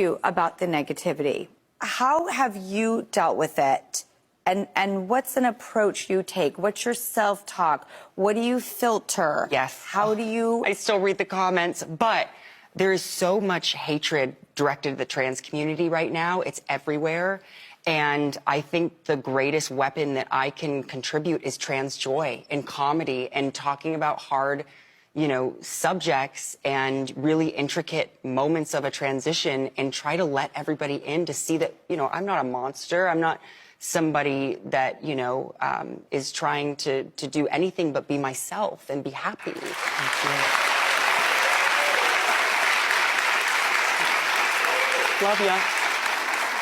you about the negativity. How have you dealt with it? And what's an approach you take? What's your self-talk? What do you filter? Yes. How do you... I still read the comments, but there is so much hatred directed at the trans community right now. It's everywhere. And I think the greatest weapon that I can contribute is trans joy and comedy and talking about hard, subjects and really intricate moments of a transition, and try to let everybody in to see that, I'm not a monster. I'm not somebody that, is trying to do anything but be myself and be happy. Love ya.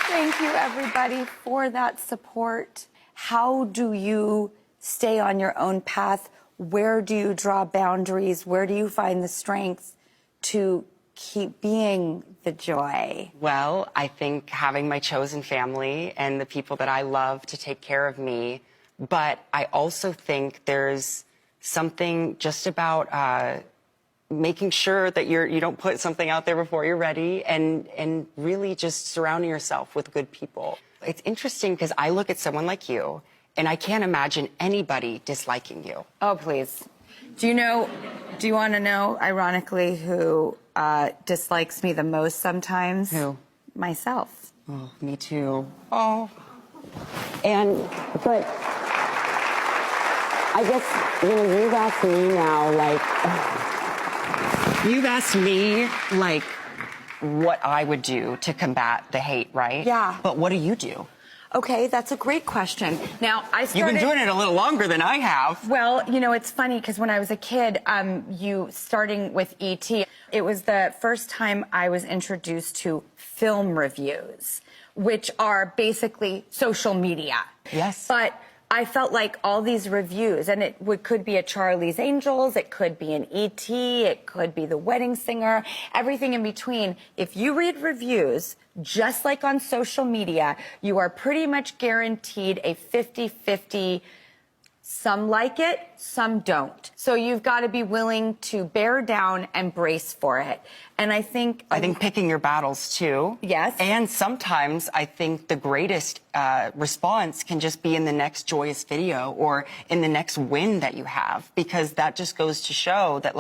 Thank you, everybody, for that support. How do you stay on your own path? Where do you draw boundaries? Where do you find the strength to keep being the joy? Well, I think having my chosen family and the people that I love to take care of me. But I also think there's something just about making sure that you don't put something out there before you're ready, and really just surrounding yourself with good people. It's interesting because I look at someone like you, and I can't imagine anybody disliking you. Oh, please. Do you want to know, ironically, who dislikes me the most sometimes? Who? Myself. Oh, me too. Oh. But I guess, you've asked me now, you've asked me, what I would do to combat the hate, right? Yeah. But what do you do? Okay, that's a great question. Now, You've been doing it a little longer than I have. Well, it's funny because when I was a kid, starting with E.T., it was the first time I was introduced to film reviews, which are basically social media. Yes. But I felt like all these reviews, and could be a Charlie's Angels, it could be an E.T., it could be The Wedding Singer, everything in between. If you read reviews, just like on social media, you are pretty much guaranteed a 50-50. Some like it, some don't. So you've got to be willing to bear down and brace for it. And I think picking your battles, too. Yes. And sometimes I think the greatest response can just be in the next joyous video or in the next win that you have, because that just goes to show that,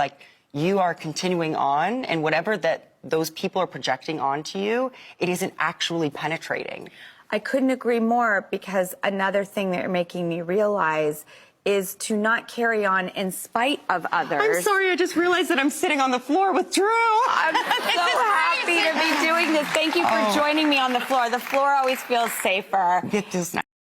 you are continuing on, and whatever that those people are projecting onto you, it isn't actually penetrating. I couldn't agree more, because another thing that you're making me realize is to not carry on in spite of others. I'm sorry, I just realized that I'm sitting on the floor with Drew. I'm so happy to be doing this. Thank you for joining me on the floor. The floor always feels safer. It does not.